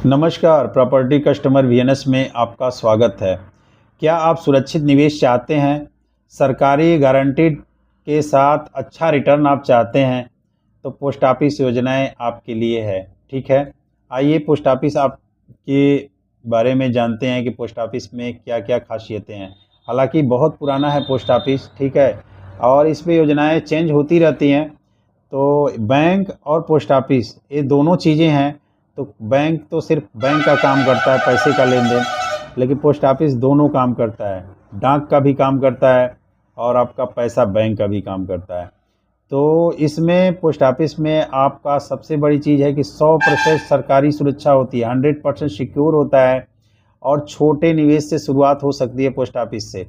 नमस्कार, property customer VNS में आपका स्वागत है। क्या आप सुरक्षित निवेश चाहते हैं? सरकारी गारंटीड के साथ अच्छा रिटर्न आप चाहते हैं? तो पोस्ट ऑफिस योजनाएं आपके लिए है। ठीक है, आइए पोस्ट ऑफिस आपके बारे में जानते हैं कि पोस्ट ऑफिस में क्या क्या खासियतें हैं। हालांकि बहुत पुराना है पोस्ट ऑफिस, ठीक है, और इसमें योजनाएं चेंज होती रहती हैं। तो बैंक और पोस्ट ऑफिस ये दोनों चीज़ें हैं। तो बैंक तो सिर्फ बैंक का काम करता है, पैसे का लेन देन, लेकिन पोस्ट ऑफिस दोनों काम करता है, डाक का भी काम करता है और आपका पैसा बैंक का भी काम करता है। तो इसमें पोस्ट ऑफिस में आपका सबसे बड़ी चीज़ है कि 100% सरकारी सुरक्षा होती है, 100% सिक्योर होता है और छोटे निवेश से शुरुआत हो सकती है पोस्ट ऑफिस से।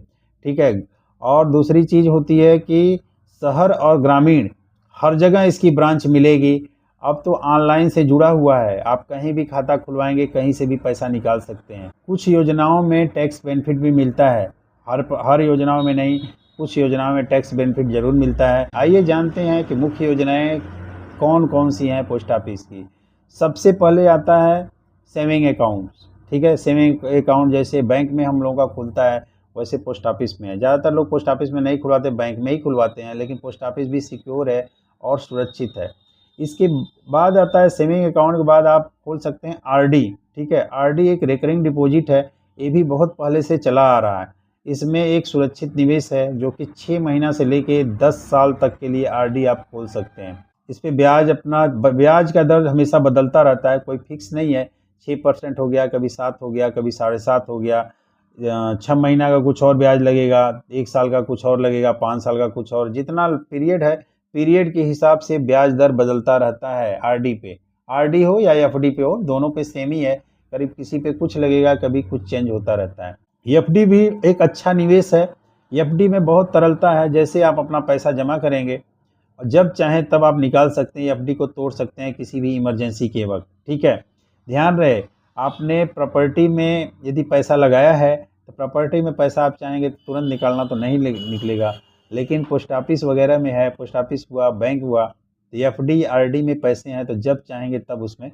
ठीक है, और दूसरी चीज़ होती है कि शहर और ग्रामीण हर जगह इसकी ब्रांच मिलेगी। अब तो ऑनलाइन से जुड़ा हुआ है, आप कहीं भी खाता खुलवाएंगे, कहीं से भी पैसा निकाल सकते हैं। कुछ योजनाओं में टैक्स बेनिफिट भी मिलता है, हर योजनाओं में नहीं, कुछ योजनाओं में टैक्स बेनिफिट जरूर मिलता है। आइए जानते हैं कि मुख्य योजनाएं कौन कौन सी हैं पोस्ट ऑफिस की। सबसे पहले आता है सेविंग अकाउंट। ठीक है, सेविंग अकाउंट जैसे बैंक में हम लोगों का खुलता है वैसे पोस्ट ऑफिस में है। ज़्यादातर लोग पोस्ट ऑफिस में नहीं खुलवाते, बैंक में ही खुलवाते हैं, लेकिन पोस्ट ऑफिस भी सिक्योर है और सुरक्षित है। इसके बाद आता है सेविंग अकाउंट के बाद आप खोल सकते हैं आरडी। ठीक है, आरडी एक रिकरिंग डिपॉजिट है, ये भी बहुत पहले से चला आ रहा है। इसमें एक सुरक्षित निवेश है जो कि 6 महीना से लेके 10 साल तक के लिए आरडी आप खोल सकते हैं। इस पे ब्याज का दर हमेशा बदलता रहता है, कोई फिक्स नहीं है। 6% हो गया, कभी 7 हो गया, कभी 7.5 हो गया। 6 महीना का कुछ और ब्याज लगेगा, 1 साल का कुछ और लगेगा, 5 साल का कुछ और, जितना पीरियड है पीरियड के हिसाब से ब्याज दर बदलता रहता है। आरडी पे, आरडी हो या एफडी पे हो, दोनों पे सेम ही है। करीब किसी पे कुछ लगेगा, कभी कुछ चेंज होता रहता है। एफडी भी एक अच्छा निवेश है। एफडी में बहुत तरलता है, जैसे आप अपना पैसा जमा करेंगे और जब चाहें तब आप निकाल सकते हैं, एफडी को तोड़ सकते हैं किसी भी इमरजेंसी के वक्त। ठीक है, ध्यान रहे, आपने प्रॉपर्टी में यदि पैसा लगाया है तो प्रॉपर्टी में पैसा आप चाहेंगे तो तुरंत निकालना तो नहीं निकलेगा, लेकिन पोस्ट ऑफिस वगैरह में है, पोस्ट ऑफिस हुआ, बैंक हुआ, तो एफडी आरडी में पैसे हैं तो जब चाहेंगे तब उसमें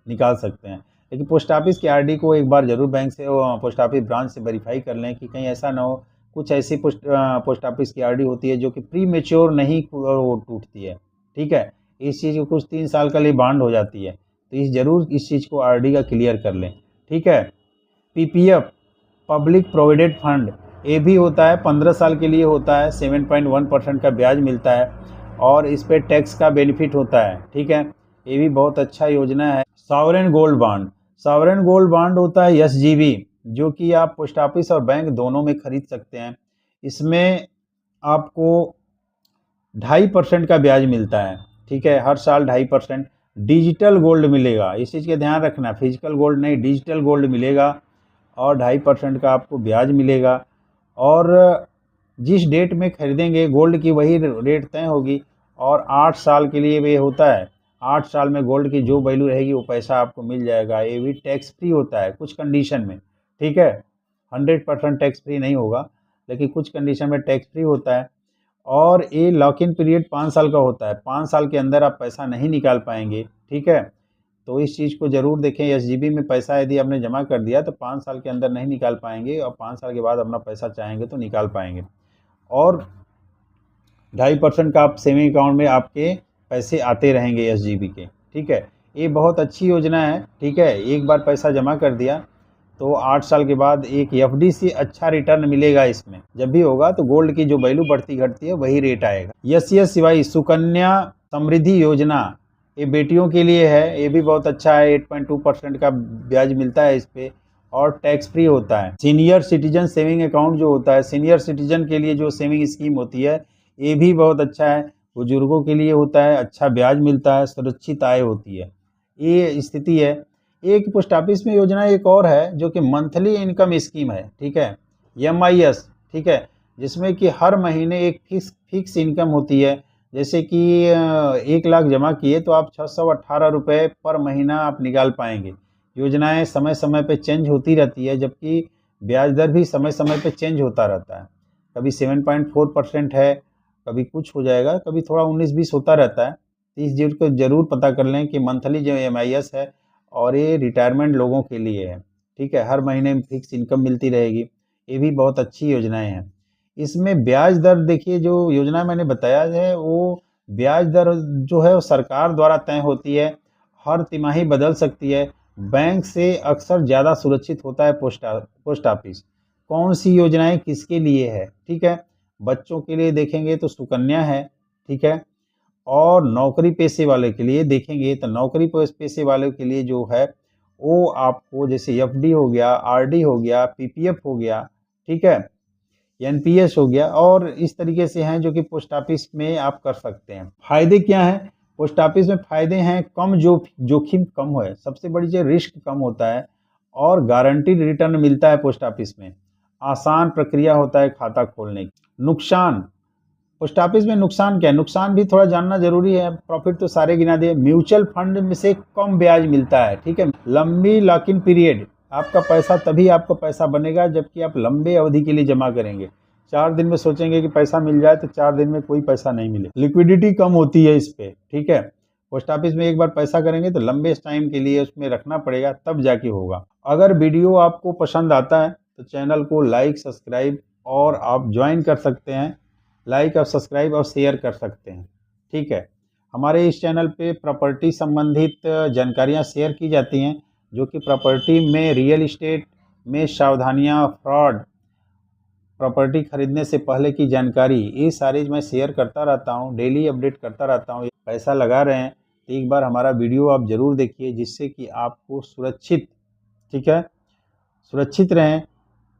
निकाल सकते हैं। लेकिन पोस्ट ऑफिस की आरडी को एक बार जरूर बैंक से, पोस्ट ऑफिस ब्रांच से वेरीफाई कर लें कि कहीं ऐसा ना हो। कुछ ऐसी पोस्ट ऑफिस की आरडी होती है जो कि प्री मेच्योर नहीं वो टूटती है। ठीक है, इस चीज़ को कुछ 3 साल के लिए बाउंड हो जाती है, तो जरूर इस चीज़ को आरडी का क्लियर कर लें। ठीक है, पीपीएफ पब्लिक प्रोविडेंट फंड ये भी होता है, 15 साल के लिए होता है, 7.1% का ब्याज मिलता है और इस पर टैक्स का बेनिफिट होता है। ठीक है, ये भी बहुत अच्छा योजना है। Sovereign gold bond, sovereign gold bond होता है एसजीबी, जो कि आप पोस्ट ऑफिस और बैंक दोनों में खरीद सकते हैं। इसमें आपको 2.5% का ब्याज मिलता है। ठीक है, हर साल 2.5%। डिजिटल गोल्ड मिलेगा, इस चीज़ का ध्यान रखना, फिजिकल गोल्ड नहीं, डिजिटल गोल्ड मिलेगा और 2.5% का आपको ब्याज मिलेगा। और जिस डेट में खरीदेंगे गोल्ड की वही रेट तय होगी और 8 साल के लिए ये होता है। 8 साल में गोल्ड की जो वैल्यू रहेगी वो पैसा आपको मिल जाएगा। ये भी टैक्स फ्री होता है कुछ कंडीशन में। ठीक है, 100% टैक्स फ्री नहीं होगा, लेकिन कुछ कंडीशन में टैक्स फ्री होता है। और ये लॉक इन पीरियड 5 साल का होता है, 5 साल के अंदर आप पैसा नहीं निकाल पाएंगे। ठीक है, तो इस चीज़ को ज़रूर देखें। एसजीबी में पैसा यदि आपने जमा कर दिया तो 5 साल के अंदर नहीं निकाल पाएंगे और 5 साल के बाद अपना पैसा चाहेंगे तो निकाल पाएंगे। और 2.5% का आप सेविंग अकाउंट में आपके पैसे आते रहेंगे एसजीबी के। ठीक है, ये बहुत अच्छी योजना है। ठीक है, एक बार पैसा जमा कर दिया तो 8 साल के बाद एक एफडी से अच्छा रिटर्न मिलेगा। इसमें जब भी होगा तो गोल्ड की जो वैल्यू बढ़ती घटती है वही रेट आएगा। यस सिवाय सुकन्या समृद्धि योजना, ये बेटियों के लिए है, ये भी बहुत अच्छा है। 8.2% का ब्याज मिलता है इस पे और टैक्स फ्री होता है। सीनियर सिटीजन सेविंग अकाउंट जो होता है, सीनियर सिटीजन के लिए जो सेविंग स्कीम होती है, ये भी बहुत अच्छा है, बुजुर्गों के लिए होता है, अच्छा ब्याज मिलता है, सुरक्षित आय होती है, ये स्थिति है। एक पोस्ट ऑफिस में योजना एक और है जो कि मंथली इनकम स्कीम है। ठीक है, MIS। ठीक है, जिसमें कि हर महीने एक फिक्स इनकम होती है। जैसे कि 1 लाख जमा किए तो आप 618 रुपये पर महीना आप निकाल पाएंगे। योजनाएं समय समय पे चेंज होती रहती है, जबकि ब्याज दर भी समय समय पे चेंज होता रहता है। कभी 7.4% है, कभी कुछ हो जाएगा, कभी थोड़ा 19-20 होता रहता है। तो इस चीज़ को जरूर पता कर लें कि मंथली जो MIS है और ये रिटायरमेंट लोगों के लिए है, ठीक है। हर महीने फिक्स इनकम मिलती रहेगी, ये भी बहुत अच्छी योजनाएं हैं। इसमें ब्याज दर देखिए, जो योजना मैंने बताया है वो ब्याज दर जो है वो सरकार द्वारा तय होती है, हर तिमाही बदल सकती है। बैंक से अक्सर ज़्यादा सुरक्षित होता है पोस्ट ऑफिस। कौन सी योजनाएं किसके लिए है, ठीक है। बच्चों के लिए देखेंगे तो सुकन्या है, ठीक है। और नौकरी पेशे वाले के लिए देखेंगे तो नौकरी पेशे वाले के लिए जो है वो आपको जैसे एफडी हो गया, आरडी हो गया, पीपीएफ हो गया, ठीक है, एनपीएस हो गया, और इस तरीके से हैं जो कि पोस्ट ऑफिस में आप कर सकते हैं। फायदे क्या हैं पोस्ट ऑफिस में? फायदे हैं कम जोखिम कम है, सबसे बड़ी चीज रिस्क कम होता है, और गारंटीड रिटर्न मिलता है पोस्ट ऑफिस में। आसान प्रक्रिया होता है खाता खोलने की। नुकसान, पोस्ट ऑफिस में नुकसान क्या है? नुकसान भी थोड़ा जानना जरूरी है, प्रॉफिट तो सारे गिना दिए। म्यूचुअल फंड में से कम ब्याज मिलता है, ठीक है। लंबी लॉक इन पीरियड, आपका पैसा तभी आपका पैसा बनेगा जबकि आप लंबे अवधि के लिए जमा करेंगे। 4 दिन में सोचेंगे कि पैसा मिल जाए तो 4 दिन में कोई पैसा नहीं मिले। लिक्विडिटी कम होती है इस पे, ठीक है। पोस्ट ऑफिस में एक बार पैसा करेंगे तो लंबे टाइम के लिए उसमें रखना पड़ेगा, तब जाके होगा। अगर वीडियो आपको पसंद आता है तो चैनल को लाइक, सब्सक्राइब और आप ज्वाइन कर सकते हैं। लाइक और सब्सक्राइब और शेयर कर सकते हैं, ठीक है। हमारे इस चैनल पे प्रॉपर्टी संबंधित जानकारियां शेयर की जाती हैं, जो कि प्रॉपर्टी में, रियल इस्टेट में सावधानियां, फ्रॉड, प्रॉपर्टी खरीदने से पहले की जानकारी, ये सारी मैं शेयर करता रहता हूँ, डेली अपडेट करता रहता हूँ। पैसा लगा रहे हैं तो एक बार हमारा वीडियो आप ज़रूर देखिए, जिससे कि आपको सुरक्षित, ठीक है, सुरक्षित रहें।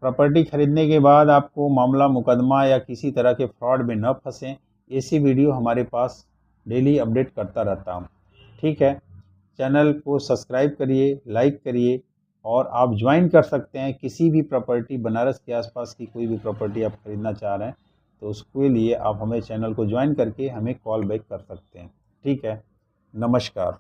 प्रॉपर्टी खरीदने के बाद आपको मामला मुकदमा या किसी तरह के फ्रॉड में न फंसें, ऐसी वीडियो हमारे पास डेली अपडेट करता रहता हूँ, ठीक है। चैनल को सब्सक्राइब करिए, लाइक करिए, और आप ज्वाइन कर सकते हैं। किसी भी प्रॉपर्टी, बनारस के आसपास की कोई भी प्रॉपर्टी आप खरीदना चाह रहे हैं तो उसके लिए आप हमें चैनल को ज्वाइन करके हमें कॉल बैक कर सकते हैं, ठीक है। नमस्कार।